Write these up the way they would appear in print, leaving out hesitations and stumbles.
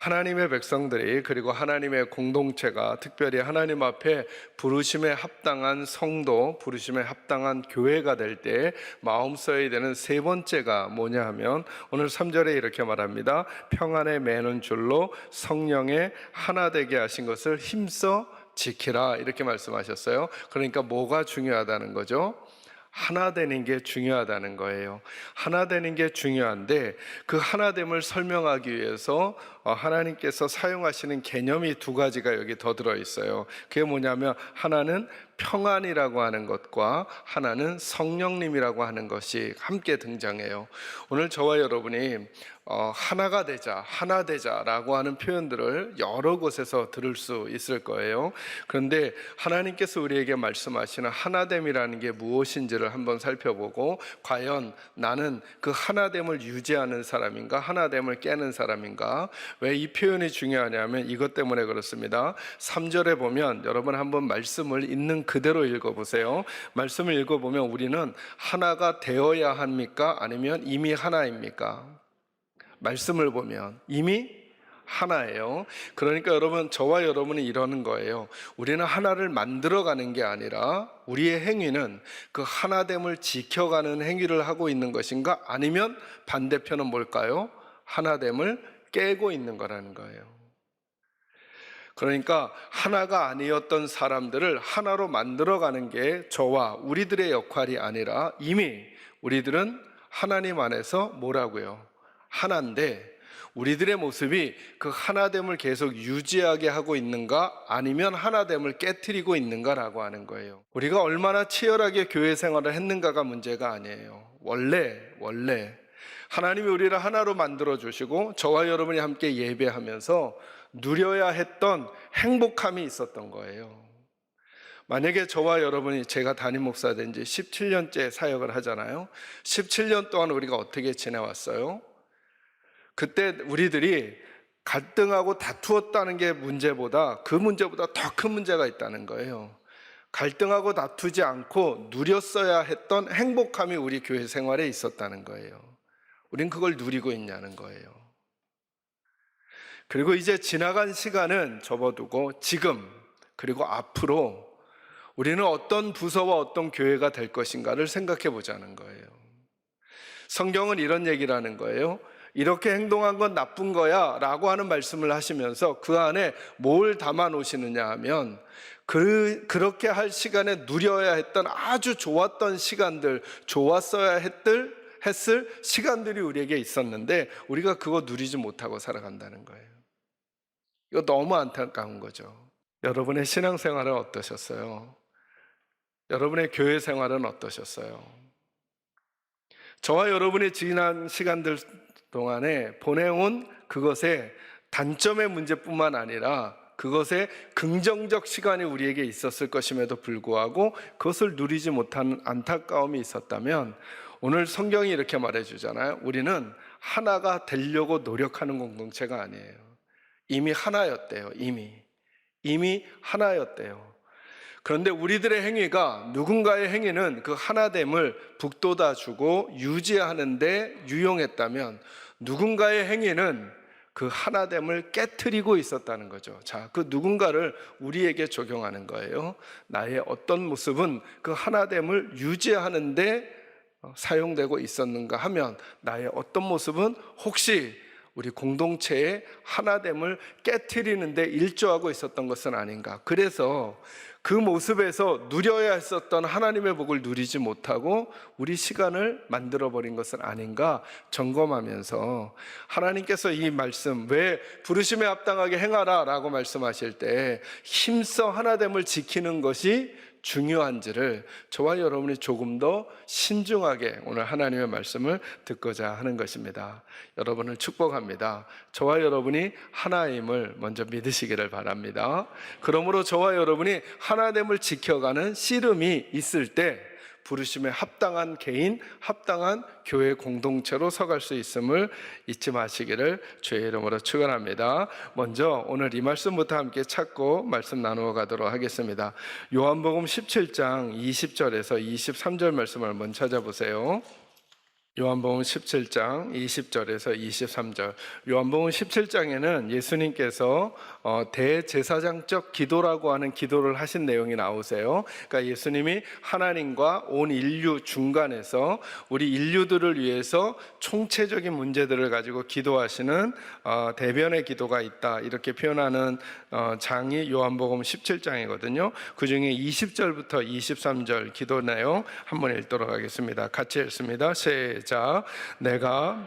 하나님의 백성들이 그리고 하나님의 공동체가 특별히 하나님 앞에 부르심에 합당한 성도, 부르심에 합당한 교회가 될 때 마음 써야 되는 세 번째가 뭐냐 하면 오늘 3절에 이렇게 말합니다. 평안에 매는 줄로 성령에 하나 되게 하신 것을 힘써 지키라, 이렇게 말씀하셨어요. 그러니까 뭐가 중요하다는 거죠? 하나 되는 게 중요하다는 거예요. 하나 되는 게 중요한데 그 하나됨을 설명하기 위해서 하나님께서 사용하시는 개념이 두 가지가 여기 더 들어있어요. 그게 뭐냐면 하나는 평안이라고 하는 것과 하나는 성령님이라고 하는 것이 함께 등장해요. 오늘 저와 여러분이 하나가 되자, 하나 되자라고 하는 표현들을 여러 곳에서 들을 수 있을 거예요. 그런데 하나님께서 우리에게 말씀하시는 하나됨이라는 게 무엇인지를 한번 살펴보고 과연 나는 그 하나됨을 유지하는 사람인가, 하나됨을 깨는 사람인가? 왜 이 표현이 중요하냐면 이것 때문에 그렇습니다. 3절에 보면 여러분 한번 말씀을 있는 그대로 읽어보세요. 말씀을 읽어보면 우리는 하나가 되어야 합니까? 아니면 이미 하나입니까? 말씀을 보면 이미 하나예요. 그러니까 여러분, 저와 여러분이 이러는 거예요. 우리는 하나를 만들어가는 게 아니라 우리의 행위는 그 하나됨을 지켜가는 행위를 하고 있는 것인가? 아니면 반대편은 뭘까요? 하나됨을 깨고 있는 거라는 거예요. 그러니까 하나가 아니었던 사람들을 하나로 만들어가는 게 저와 우리들의 역할이 아니라 이미 우리들은 하나님 안에서 뭐라고요? 하나인데 우리들의 모습이 그 하나됨을 계속 유지하게 하고 있는가, 아니면 하나됨을 깨트리고 있는가라고 하는 거예요. 우리가 얼마나 치열하게 교회 생활을 했는가가 문제가 아니에요. 원래 하나님이 우리를 하나로 만들어 주시고 저와 여러분이 함께 예배하면서 누려야 했던 행복함이 있었던 거예요. 만약에 저와 여러분이, 제가 담임 목사 된 지 17년째 사역을 하잖아요. 17년 동안 우리가 어떻게 지내왔어요? 그때 우리들이 갈등하고 다투었다는 게 문제보다, 그 문제보다 더 큰 문제가 있다는 거예요. 갈등하고 다투지 않고 누렸어야 했던 행복함이 우리 교회 생활에 있었다는 거예요. 우린 그걸 누리고 있냐는 거예요. 그리고 이제 지나간 시간은 접어두고 지금 그리고 앞으로 우리는 어떤 부서와 어떤 교회가 될 것인가를 생각해 보자는 거예요. 성경은 이런 얘기를 하는 거예요. 이렇게 행동한 건 나쁜 거야 라고 하는 말씀을 하시면서 그 안에 뭘 담아 놓으시느냐 하면 그렇게 할 시간에 누려야 했던 아주 좋았던 시간들, 좋았어야 했을 시간들이 우리에게 있었는데 우리가 그거 누리지 못하고 살아간다는 거예요. 이거 너무 안타까운 거죠. 여러분의 신앙생활은 어떠셨어요? 여러분의 교회 생활은 어떠셨어요? 저와 여러분의 지난 시간들 동안에 보내온 그것의 단점의 문제뿐만 아니라 그것의 긍정적 시간이 우리에게 있었을 것임에도 불구하고 그것을 누리지 못한 안타까움이 있었다면 오늘 성경이 이렇게 말해주잖아요. 우리는 하나가 되려고 노력하는 공동체가 아니에요. 이미 하나였대요. 이미 하나였대요. 그런데 우리들의 행위가, 누군가의 행위는 그 하나됨을 북돋아주고 유지하는데 유용했다면 누군가의 행위는 그 하나됨을 깨트리고 있었다는 거죠. 자, 그 누군가를 우리에게 적용하는 거예요. 나의 어떤 모습은 그 하나됨을 유지하는데 사용되고 있었는가 하면 나의 어떤 모습은 혹시 우리 공동체의 하나됨을 깨트리는데 일조하고 있었던 것은 아닌가. 그래서 그 모습에서 누려야 했었던 하나님의 복을 누리지 못하고 우리 시간을 만들어버린 것은 아닌가 점검하면서 하나님께서 이 말씀, 왜 부르심에 합당하게 행하라 라고 말씀하실 때 힘써 하나됨을 지키는 것이 중요한지를 저와 여러분이 조금 더 신중하게 오늘 하나님의 말씀을 듣고자 하는 것입니다. 여러분을 축복합니다. 저와 여러분이 하나임을 먼저 믿으시기를 바랍니다. 그러므로 저와 여러분이 하나됨을 지켜가는 씨름이 있을 때 부르심에 합당한 개인, 합당한 교회 공동체로 서갈 수 있음을 잊지 마시기를 주의 이름으로 축원합니다. 먼저 오늘 이 말씀부터 함께 찾고 말씀 나누어 가도록 하겠습니다. 요한복음 17장 20절에서 23절 말씀을 한번 찾아보세요. 요한복음 17장 20절에서 23절. 요한복음 17장에는 예수님께서 대제사장적 기도라고 하는 기도를 하신 내용이 나오세요. 그러니까 예수님이 하나님과 온 인류 중간에서 우리 인류들을 위해서 총체적인 문제들을 가지고 기도하시는 대변의 기도가 있다, 이렇게 표현하는 장이 요한복음 17장이거든요. 그 중에 20절부터 23절 기도 내용 한번 읽도록 하겠습니다. 같이 읽습니다. 자, 내가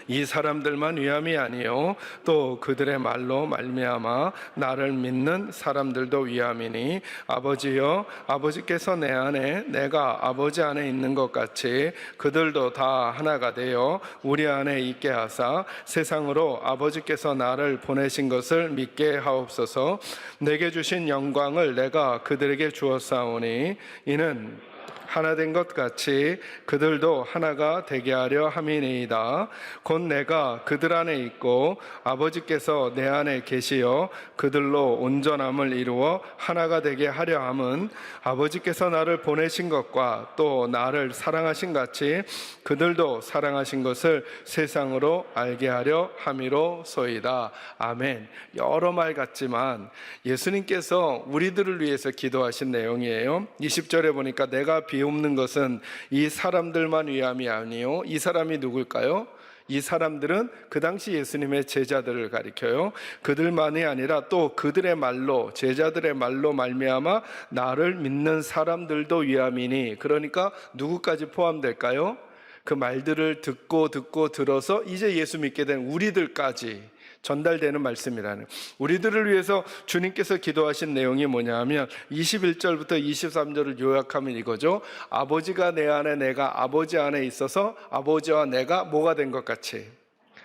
이 사람들만 위함이 아니요 또 그들의 말로 말미암아 나를 믿는 사람들도 위함이니 아버지여, 아버지께서 내 안에 내가 아버지 안에 있는 것 같이 그들도 다 하나가 되어 우리 안에 있게 하사 세상으로 아버지께서 나를 보내신 것을 믿게 하옵소서. 내게 주신 영광을 내가 그들에게 주었사오니 이는 하나 된 것 같이 그들도 하나가 되게 하려 함이니이다. 곧 내가 그들 안에 있고 아버지께서 내 안에 계시어 그들로 온전함을 이루어 하나가 되게 하려 함은 아버지께서 나를 보내신 것과 또 나를 사랑하신 같이 그들도 사랑하신 것을 세상으로 알게 하려 함이로소이다. 아멘. 여러 말 같지만 예수님께서 우리들을 위해서 기도하신 내용이에요. 20절에 보니까 내가 비옵는 것은 이 사람들만 위함이 아니요. 이 사람이 누굴까요? 이 사람들은 그 당시 예수님의 제자들을 가리켜요. 그들만이 아니라 또 그들의 말로, 제자들의 말로 말미암아 나를 믿는 사람들도 위함이니, 그러니까 누구까지 포함될까요? 그 말들을 듣고 들어서 이제 예수 믿게 된 우리들까지 전달되는 말씀이라는, 우리들을 위해서 주님께서 기도하신 내용이 뭐냐 하면 21절부터 23절을 요약하면 이거죠. 아버지가 내 안에 내가 아버지 안에 있어서 아버지와 내가 뭐가 된 것 같이,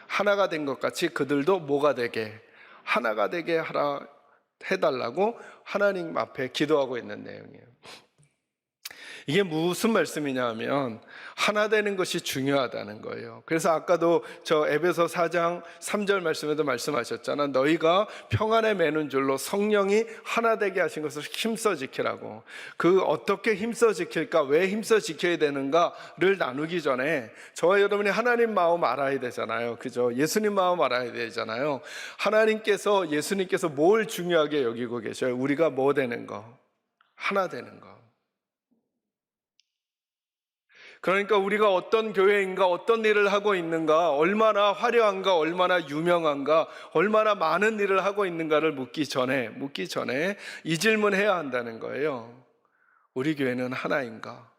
하나가 된 것 같이 그들도 뭐가 되게, 하나가 되게 하라 해달라고 하나님 앞에 기도하고 있는 내용이에요. 이게 무슨 말씀이냐 하면 하나 되는 것이 중요하다는 거예요. 그래서 아까도 저 에베소 4장 3절 말씀에도 말씀하셨잖아. 너희가 평안에 매는 줄로 성령이 하나 되게 하신 것을 힘써 지키라고. 그 어떻게 힘써 지킬까, 왜 힘써 지켜야 되는가를 나누기 전에 저와 여러분이 하나님 마음 알아야 되잖아요. 그죠? 예수님 마음 알아야 되잖아요. 하나님께서, 예수님께서 뭘 중요하게 여기고 계셔요? 우리가 뭐 되는 거? 하나 되는 거. 그러니까 우리가 어떤 교회인가, 어떤 일을 하고 있는가, 얼마나 화려한가, 얼마나 유명한가, 얼마나 많은 일을 하고 있는가를 묻기 전에 이 질문해야 한다는 거예요. 우리 교회는 하나인가?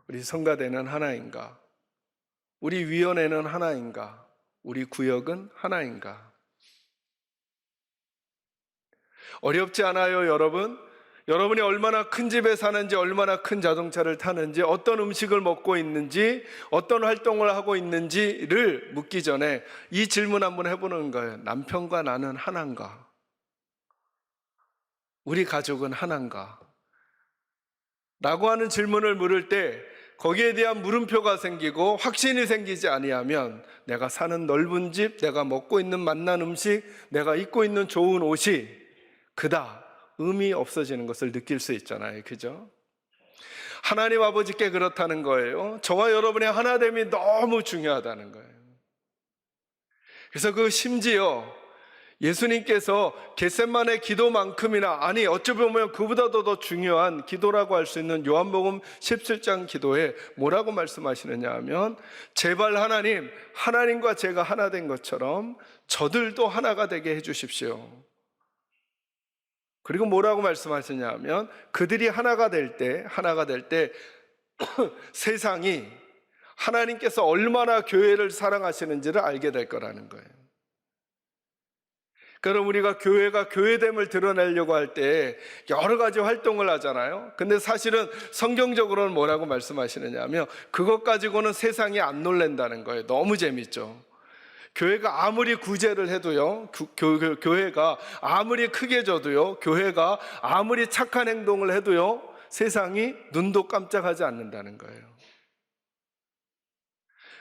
우리 성가대는 하나인가? 우리 위원회는 하나인가? 우리 구역은 하나인가? 어렵지 않아요, 여러분? 여러분이 얼마나 큰 집에 사는지, 얼마나 큰 자동차를 타는지, 어떤 음식을 먹고 있는지, 어떤 활동을 하고 있는지를 묻기 전에 이 질문 한번 해보는 거예요. 남편과 나는 하나인가? 우리 가족은 하나인가? 라고 하는 질문을 물을 때 거기에 대한 물음표가 생기고 확신이 생기지 아니하면 내가 사는 넓은 집, 내가 먹고 있는 맛난 음식, 내가 입고 있는 좋은 옷이 그다 의미 없어지는 것을 느낄 수 있잖아요. 그죠? 하나님 아버지께 그렇다는 거예요. 저와 여러분의 하나됨이 너무 중요하다는 거예요. 그래서 그 심지어 예수님께서 겟세마네 기도만큼이나, 아니 어찌 보면 그보다도 더 중요한 기도라고 할 수 있는 요한복음 17장 기도에 뭐라고 말씀하시느냐 하면 제발 하나님, 하나님과 제가 하나 된 것처럼 저들도 하나가 되게 해주십시오. 그리고 뭐라고 말씀하시냐 하면 그들이 하나가 될 때 세상이 하나님께서 얼마나 교회를 사랑하시는지를 알게 될 거라는 거예요. 그럼 우리가 교회가 교회됨을 드러내려고 할 때 여러 가지 활동을 하잖아요. 근데 사실은 성경적으로는 뭐라고 말씀하시느냐 하면 그것 가지고는 세상이 안 놀란다는 거예요. 너무 재밌죠. 교회가 아무리 구제를 해도요, 교회가 아무리 크게 져도요, 교회가 아무리 착한 행동을 해도요, 세상이 눈도 깜짝하지 않는다는 거예요.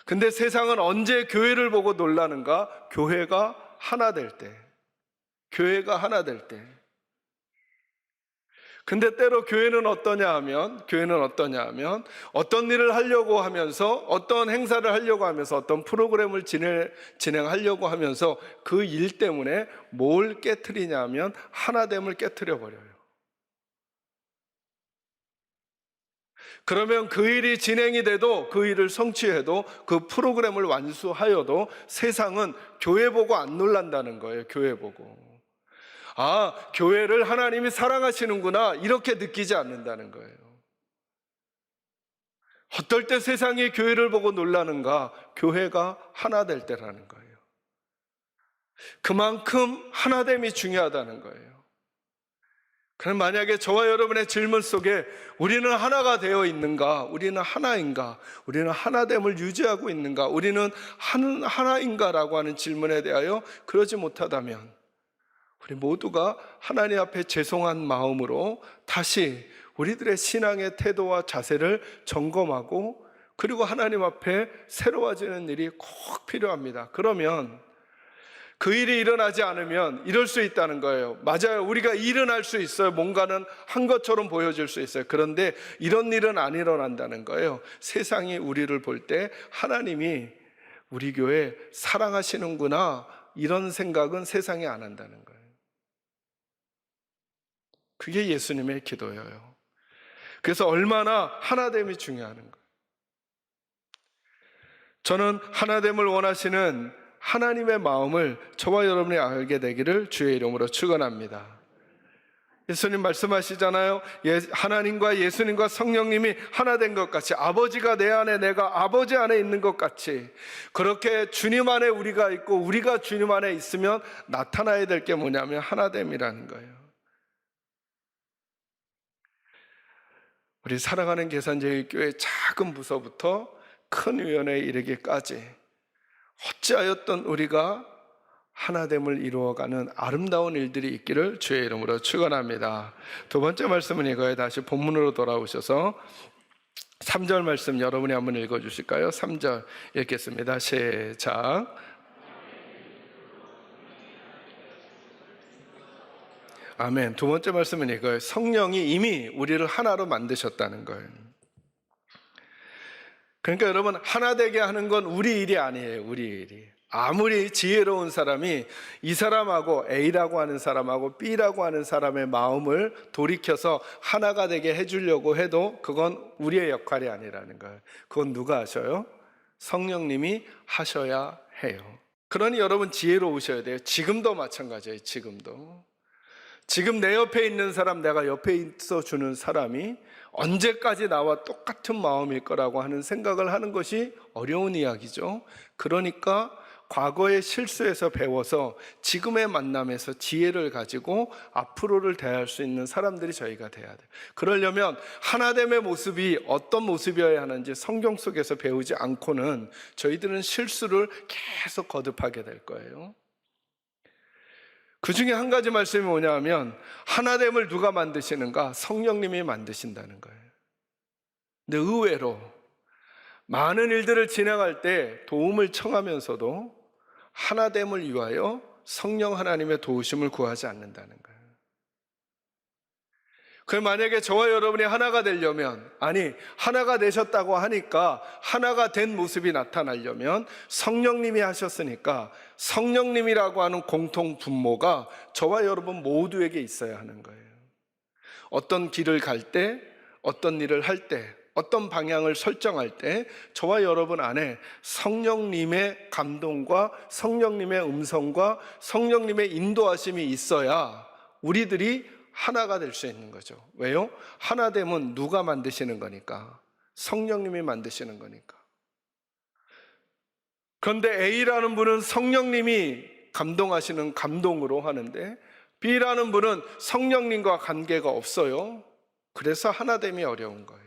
근데 세상은 언제 교회를 보고 놀라는가? 교회가 하나 될 때. 교회가 하나 될 때. 근데 때로 교회는 어떠냐 하면 어떤 일을 하려고 하면서, 어떤 행사를 하려고 하면서, 어떤 프로그램을 진행하려고 하면서 그 일 때문에 뭘 깨트리냐 하면 하나됨을 깨트려 버려요. 그러면 그 일이 진행이 돼도, 그 일을 성취해도, 그 프로그램을 완수하여도 세상은 교회 보고 안 놀란다는 거예요. 교회 보고. 아, 교회를 하나님이 사랑하시는구나, 이렇게 느끼지 않는다는 거예요. 어떨 때 세상이 교회를 보고 놀라는가? 교회가 하나 될 때라는 거예요. 그만큼 하나됨이 중요하다는 거예요. 그럼 만약에 저와 여러분의 질문 속에 우리는 하나가 되어 있는가? 우리는 하나인가? 우리는 하나됨을 유지하고 있는가? 우리는 하나인가? 라고 하는 질문에 대하여 그러지 못하다면 우리 모두가 하나님 앞에 죄송한 마음으로 다시 우리들의 신앙의 태도와 자세를 점검하고, 그리고 하나님 앞에 새로워지는 일이 꼭 필요합니다. 그러면 그 일이 일어나지 않으면 이럴 수 있다는 거예요. 맞아요. 우리가 일은 할 수 있어요. 뭔가는 한 것처럼 보여질 수 있어요. 그런데 이런 일은 안 일어난다는 거예요. 세상이 우리를 볼 때 하나님이 우리 교회 사랑하시는구나, 이런 생각은 세상이 안 한다는 거예요. 그게 예수님의 기도예요. 그래서 얼마나 하나됨이 중요한 거예요. 저는 하나됨을 원하시는 하나님의 마음을 저와 여러분이 알게 되기를 주의 이름으로 축원합니다. 예수님 말씀하시잖아요. 하나님과 예수님과 성령님이 하나 된 것 같이, 아버지가 내 안에, 내가 아버지 안에 있는 것 같이, 그렇게 주님 안에 우리가 있고 우리가 주님 안에 있으면 나타나야 될 게 뭐냐면 하나됨이라는 거예요. 우리 사랑하는 계산제일교회 작은 부서부터 큰 위원회에 이르기까지 어찌하였던 우리가 하나됨을 이루어가는 아름다운 일들이 있기를 주의 이름으로 축원합니다. 두 번째 말씀은 이거예요. 다시 본문으로 돌아오셔서 3절 말씀 여러분이 한번 읽어주실까요? 3절 읽겠습니다. 시작. 아멘. 두 번째 말씀은 이거예요. 성령이 이미 우리를 하나로 만드셨다는 거예요. 그러니까 여러분, 하나 되게 하는 건 우리 일이 아니에요. 우리 일이. 아무리 지혜로운 사람이 이 사람하고, A라고 하는 사람하고 B라고 하는 사람의 마음을 돌이켜서 하나가 되게 해주려고 해도 그건 우리의 역할이 아니라는 거예요. 그건 누가 하셔요? 성령님이 하셔야 해요. 그러니 여러분 지혜로우셔야 돼요. 지금도 마찬가지예요. 지금 내 옆에 있는 사람, 내가 옆에 있어주는 사람이 언제까지 나와 똑같은 마음일 거라고 하는 생각을 하는 것이 어려운 이야기죠. 그러니까 과거의 실수에서 배워서 지금의 만남에서 지혜를 가지고 앞으로를 대할 수 있는 사람들이 저희가 돼야 돼요. 그러려면 하나됨의 모습이 어떤 모습이어야 하는지 성경 속에서 배우지 않고는 저희들은 실수를 계속 거듭하게 될 거예요. 그 중에 한 가지 말씀이 뭐냐 하면, 하나됨을 누가 만드시는가? 성령님이 만드신다는 거예요. 근데 의외로 많은 일들을 진행할 때 도움을 청하면서도 하나됨을 위하여 성령 하나님의 도우심을 구하지 않는다는 거예요. 그럼 만약에 저와 여러분이 하나가 되려면, 아니 하나가 되셨다고 하니까 하나가 된 모습이 나타나려면 성령님이 하셨으니까 성령님이라고 하는 공통 분모가 저와 여러분 모두에게 있어야 하는 거예요. 어떤 길을 갈 때, 어떤 일을 할 때, 어떤 방향을 설정할 때 저와 여러분 안에 성령님의 감동과 성령님의 음성과 성령님의 인도하심이 있어야 우리들이 하나가 될 수 있는 거죠. 왜요? 하나됨은 누가 만드시는 거니까? 성령님이 만드시는 거니까. 그런데 A라는 분은 성령님이 감동하시는 감동으로 하는데 B라는 분은 성령님과 관계가 없어요. 그래서 하나됨이 어려운 거예요.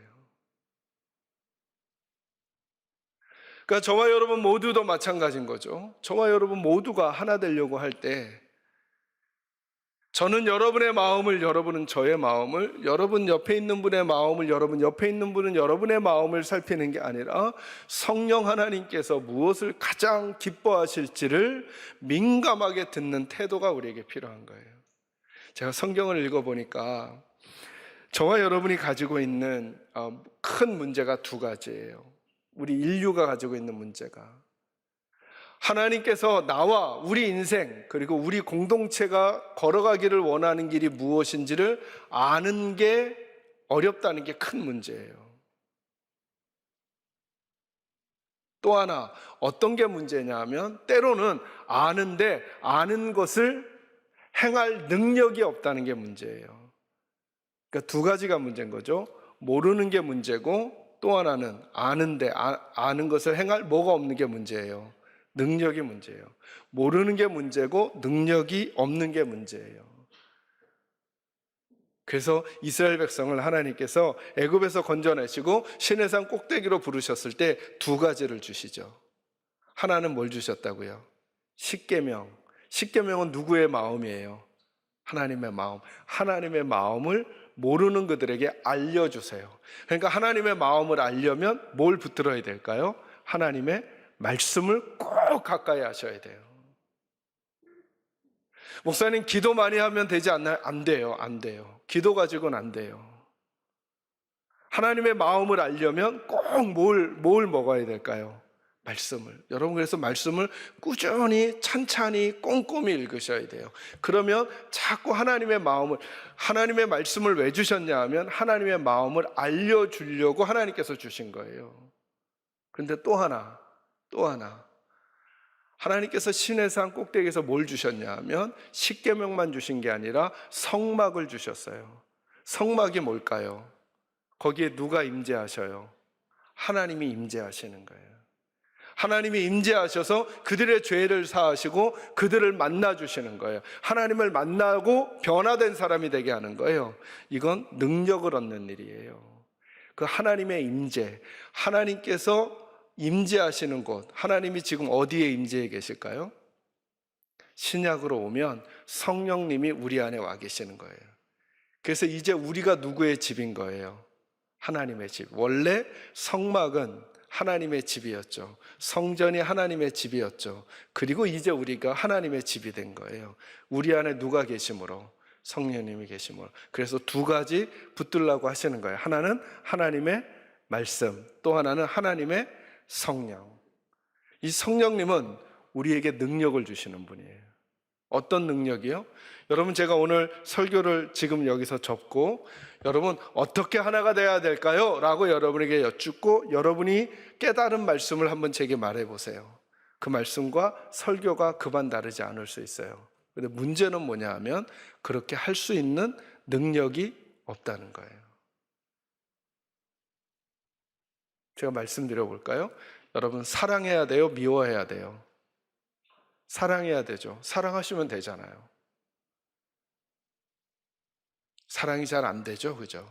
그러니까 저와 여러분 모두도 마찬가지인 거죠. 저와 여러분 모두가 하나 되려고 할 때, 저는 여러분의 마음을, 여러분은 저의 마음을, 여러분 옆에 있는 분의 마음을, 여러분 옆에 있는 분은 여러분의 마음을 살피는 게 아니라 성령 하나님께서 무엇을 가장 기뻐하실지를 민감하게 듣는 태도가 우리에게 필요한 거예요. 제가 성경을 읽어보니까 저와 여러분이 가지고 있는 큰 문제가 두 가지예요. 우리 인류가 가지고 있는 문제가, 하나님께서 나와 우리 인생 그리고 우리 공동체가 걸어가기를 원하는 길이 무엇인지를 아는 게 어렵다는 게 큰 문제예요. 또 하나 어떤 게 문제냐 하면 때로는 아는데 아는 것을 행할 능력이 없다는 게 문제예요. 그러니까 두 가지가 문제인 거죠. 모르는 게 문제고 또 하나는 아는데 아는 것을 행할 뭐가 없는 게 문제예요. 능력이 문제예요. 모르는 게 문제고 능력이 없는 게 문제예요. 그래서 이스라엘 백성을 하나님께서 애굽에서 건져내시고 시내산 꼭대기로 부르셨을 때 두 가지를 주시죠. 하나는 뭘 주셨다고요? 십계명. 십계명은 누구의 마음이에요? 하나님의 마음. 하나님의 마음을 모르는 그들에게 알려주세요. 그러니까 하나님의 마음을 알려면 뭘 붙들어야 될까요? 하나님의 말씀을 꼭 가까이 하셔야 돼요. 목사님 기도 많이 하면 되지 않나요? 안 돼요. 안 돼요. 기도 가지고는 안 돼요. 하나님의 마음을 알려면 꼭 뭘 먹어야 될까요? 말씀을. 여러분 그래서 말씀을 꾸준히 찬찬히 꼼꼼히 읽으셔야 돼요. 그러면 자꾸 하나님의 마음을, 하나님의 말씀을 왜 주셨냐 하면 하나님의 마음을 알려주려고 하나님께서 주신 거예요. 그런데 또 하나 하나님께서 시내산 꼭대기에서 뭘 주셨냐 하면 십계명만 주신 게 아니라 성막을 주셨어요. 성막이 뭘까요? 거기에 누가 임재하셔요? 하나님이 임재하시는 거예요. 하나님이 임재하셔서 그들의 죄를 사하시고 그들을 만나주시는 거예요. 하나님을 만나고 변화된 사람이 되게 하는 거예요. 이건 능력을 얻는 일이에요. 그 하나님의 임재, 하나님께서 임재하시는 곳, 하나님이 지금 어디에 임재해 계실까요? 신약으로 오면 성령님이 우리 안에 와 계시는 거예요. 그래서 이제 우리가 누구의 집인 거예요? 하나님의 집. 원래 성막은 하나님의 집이었죠. 성전이 하나님의 집이었죠. 그리고 이제 우리가 하나님의 집이 된 거예요. 우리 안에 누가 계심으로? 성령님이 계심으로. 그래서 두 가지 붙들라고 하시는 거예요. 하나는 하나님의 말씀, 또 하나는 하나님의 성령. 이 성령님은 우리에게 능력을 주시는 분이에요. 어떤 능력이요? 여러분 제가 오늘 설교를 지금 여기서 접고 여러분 어떻게 하나가 돼야 될까요? 라고 여러분에게 여쭙고 여러분이 깨달은 말씀을 한번 제게 말해 보세요. 그 말씀과 설교가 그만 다르지 않을 수 있어요. 근데 문제는 뭐냐 하면 그렇게 할 수 있는 능력이 없다는 거예요. 제가 말씀드려 볼까요? 여러분 사랑해야 돼요? 미워해야 돼요? 사랑해야 되죠. 사랑하시면 되잖아요. 사랑이 잘 안 되죠, 그죠?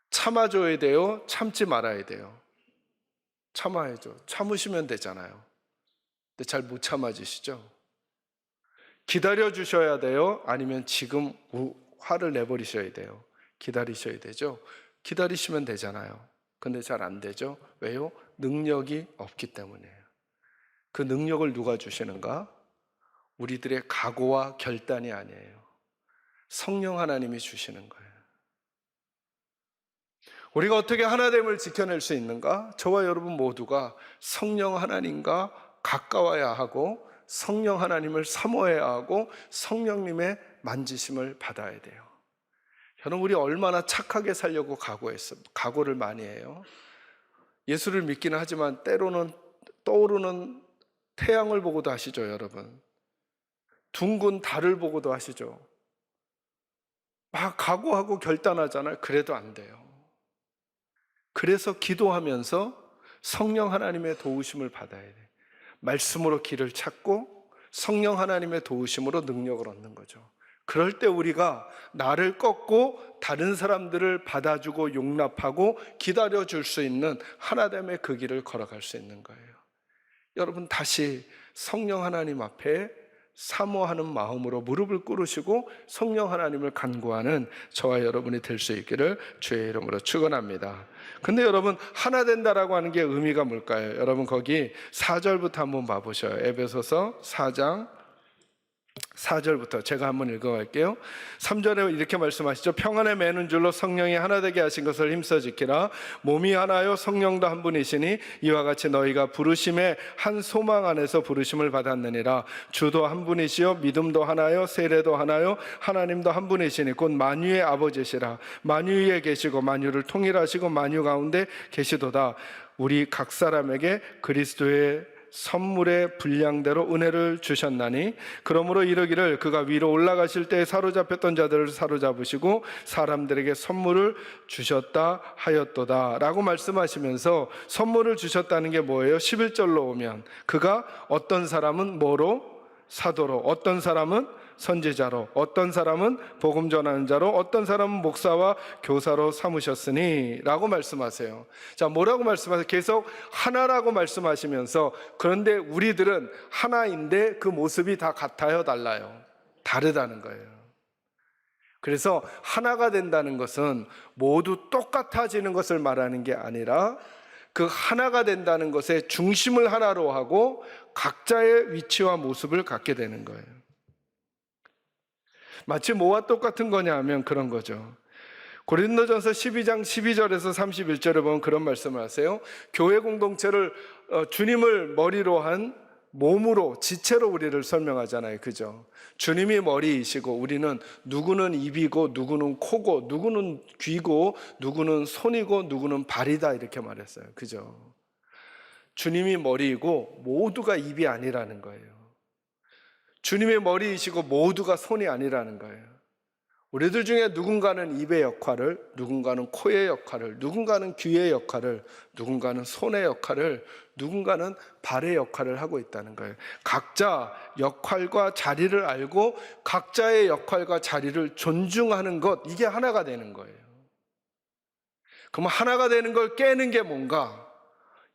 참아줘야 돼요? 참지 말아야 돼요? 참아야죠. 참으시면 되잖아요. 근데 잘 못 참아지시죠? 기다려 주셔야 돼요? 아니면 지금 화를 내버리셔야 돼요? 기다리셔야 되죠? 기다리시면 되잖아요. 근데 잘 안 되죠? 왜요? 능력이 없기 때문이에요. 그 능력을 누가 주시는가? 우리들의 각오와 결단이 아니에요. 성령 하나님이 주시는 거예요. 우리가 어떻게 하나됨을 지켜낼 수 있는가? 저와 여러분 모두가 성령 하나님과 가까워야 하고 성령 하나님을 사모해야 하고 성령님의 만지심을 받아야 돼요. 여러분 우리 얼마나 착하게 살려고 각오를 많이 해요. 예수를 믿기는 하지만 때로는 떠오르는 태양을 보고도 하시죠, 여러분. 둥근 달을 보고도 하시죠. 막 각오하고 결단하잖아요. 그래도 안 돼요. 그래서 기도하면서 성령 하나님의 도우심을 받아야 돼요. 말씀으로 길을 찾고 성령 하나님의 도우심으로 능력을 얻는 거죠. 그럴 때 우리가 나를 꺾고 다른 사람들을 받아주고 용납하고 기다려줄 수 있는 하나됨의 그 길을 걸어갈 수 있는 거예요. 여러분 다시 성령 하나님 앞에 사모하는 마음으로 무릎을 꿇으시고 성령 하나님을 간구하는 저와 여러분이 될 수 있기를 주의 이름으로 축원합니다. 근데 여러분 하나 된다라고 하는 게 의미가 뭘까요? 여러분 거기 4절부터 한번 봐보셔요. 에베소서 4장 4절부터 제가 한번 읽어갈게요. 3절에 이렇게 말씀하시죠. 평안에 매는 줄로 성령이 하나 되게 하신 것을 힘써 지키라. 몸이 하나요 성령도 한 분이시니 이와 같이 너희가 부르심의 한 소망 안에서 부르심을 받았느니라. 주도 한 분이시요 믿음도 하나요 세례도 하나요 하나님도 한 분이시니 곧 만유의 아버지시라. 만유 위에 계시고 만유를 통일하시고 만유 가운데 계시도다. 우리 각 사람에게 그리스도의 선물의 분량대로 은혜를 주셨나니 그러므로 이르기를 그가 위로 올라가실 때 사로잡혔던 자들을 사로잡으시고 사람들에게 선물을 주셨다 하였도다 라고 말씀하시면서 선물을 주셨다는 게 뭐예요? 11절로 오면 그가 어떤 사람은 뭐로? 사도로, 어떤 사람은 선지자로, 어떤 사람은 복음 전하는 자로, 어떤 사람은 목사와 교사로 삼으셨으니 라고 말씀하세요. 자, 뭐라고 말씀하세요? 계속 하나라고 말씀하시면서 그런데 우리들은 하나인데 그 모습이 다 같아요, 달라요? 다르다는 거예요. 그래서 하나가 된다는 것은 모두 똑같아지는 것을 말하는 게 아니라 그 하나가 된다는 것의 중심을 하나로 하고 각자의 위치와 모습을 갖게 되는 거예요. 마치 뭐와 똑같은 거냐 하면 그런 거죠. 고린도전서 12장 12절에서 31절에 보면 그런 말씀을 하세요. 교회 공동체를 주님을 머리로 한 몸으로 지체로 우리를 설명하잖아요. 그죠? 주님이 머리이시고 우리는 누구는 입이고 누구는 코고 누구는 귀고 누구는 손이고 누구는 발이다 이렇게 말했어요. 그죠? 주님이 머리이고 모두가 입이 아니라는 거예요. 주님의 머리이시고 모두가 손이 아니라는 거예요. 우리들 중에 누군가는 입의 역할을, 누군가는 코의 역할을, 누군가는 귀의 역할을, 누군가는 손의 역할을, 누군가는 발의 역할을 하고 있다는 거예요. 각자 역할과 자리를 알고 각자의 역할과 자리를 존중하는 것, 이게 하나가 되는 거예요. 그럼 하나가 되는 걸 깨는 게 뭔가?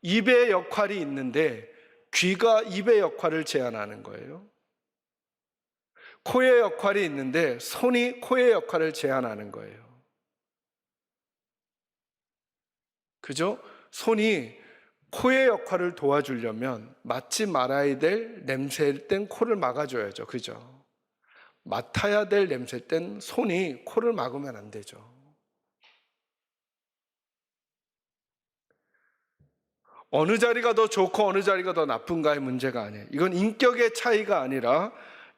입의 역할이 있는데 귀가 입의 역할을 제한하는 거예요. 코의 역할이 있는데 손이 코의 역할을 제한하는 거예요. 그죠? 손이 코의 역할을 도와주려면 맡지 말아야 될 냄새일 땐 코를 막아줘야죠. 그죠? 맡아야 될 냄새일 땐 손이 코를 막으면 안 되죠. 어느 자리가 더 좋고 어느 자리가 더 나쁜가의 문제가 아니에요. 이건 인격의 차이가 아니라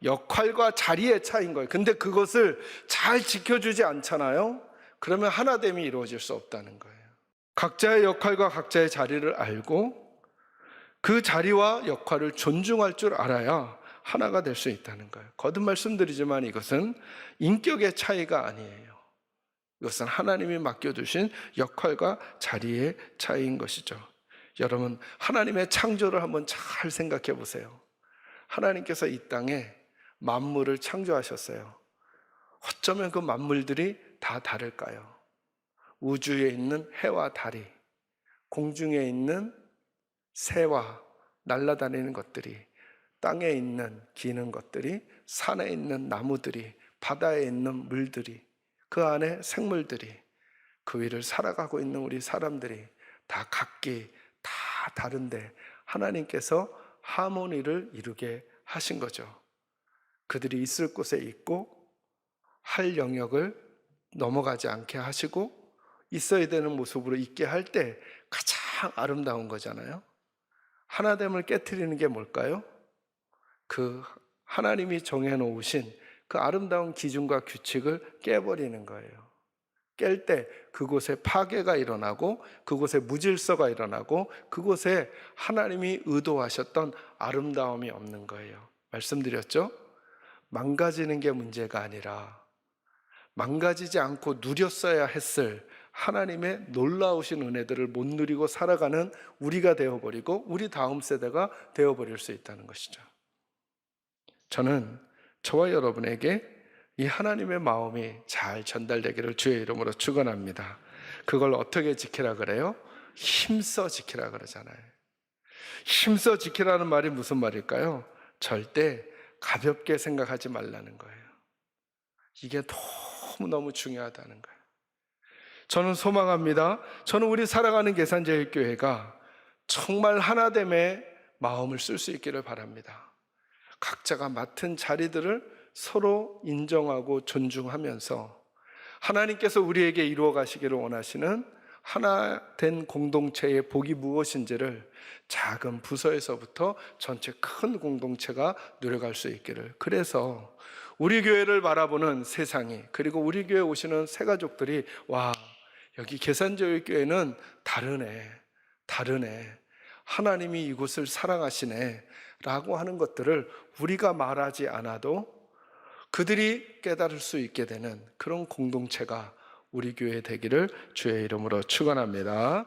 역할과 자리의 차이인 거예요. 근데 그것을 잘 지켜주지 않잖아요. 그러면 하나됨이 이루어질 수 없다는 거예요. 각자의 역할과 각자의 자리를 알고 그 자리와 역할을 존중할 줄 알아야 하나가 될 수 있다는 거예요. 거듭 말씀드리지만 이것은 인격의 차이가 아니에요. 이것은 하나님이 맡겨두신 역할과 자리의 차이인 것이죠. 여러분, 하나님의 창조를 한번 잘 생각해 보세요. 하나님께서 이 땅에 만물을 창조하셨어요. 어쩌면 그 만물들이 다 다를까요? 우주에 있는 해와 달이, 공중에 있는 새와 날아다니는 것들이, 땅에 있는 기는 것들이, 산에 있는 나무들이, 바다에 있는 물들이, 그 안에 생물들이, 그 위를 살아가고 있는 우리 사람들이 다 각기 다 다른데 하나님께서 하모니를 이루게 하신 거죠. 그들이 있을 곳에 있고 할 영역을 넘어가지 않게 하시고 있어야 되는 모습으로 있게 할 때 가장 아름다운 거잖아요. 하나됨을 깨트리는 게 뭘까요? 그 하나님이 정해놓으신 그 아름다운 기준과 규칙을 깨버리는 거예요. 깰 때 그곳에 파괴가 일어나고 그곳에 무질서가 일어나고 그곳에 하나님이 의도하셨던 아름다움이 없는 거예요. 말씀드렸죠? 망가지는 게 문제가 아니라 망가지지 않고 누렸어야 했을 하나님의 놀라우신 은혜들을 못 누리고 살아가는 우리가 되어버리고 우리 다음 세대가 되어버릴 수 있다는 것이죠. 저는 저와 여러분에게 이 하나님의 마음이 잘 전달되기를 주의 이름으로 축원합니다. 그걸 어떻게 지키라 그래요? 힘써 지키라 그러잖아요. 힘써 지키라는 말이 무슨 말일까요? 절대 가볍게 생각하지 말라는 거예요. 이게 너무너무 중요하다는 거예요. 저는 소망합니다. 저는 우리 살아가는 계산제일교회가 정말 하나됨의 마음을 쓸 수 있기를 바랍니다. 각자가 맡은 자리들을 서로 인정하고 존중하면서 하나님께서 우리에게 이루어 가시기를 원하시는 하나 된 공동체의 복이 무엇인지를 작은 부서에서부터 전체 큰 공동체가 누려갈 수 있기를. 그래서 우리 교회를 바라보는 세상이, 그리고 우리 교회에 오시는 새가족들이 와, 여기 계산교회는 다르네, 하나님이 이곳을 사랑하시네 라고 하는 것들을 우리가 말하지 않아도 그들이 깨달을 수 있게 되는 그런 공동체가 우리 교회 되기를 주의 이름으로 축원합니다.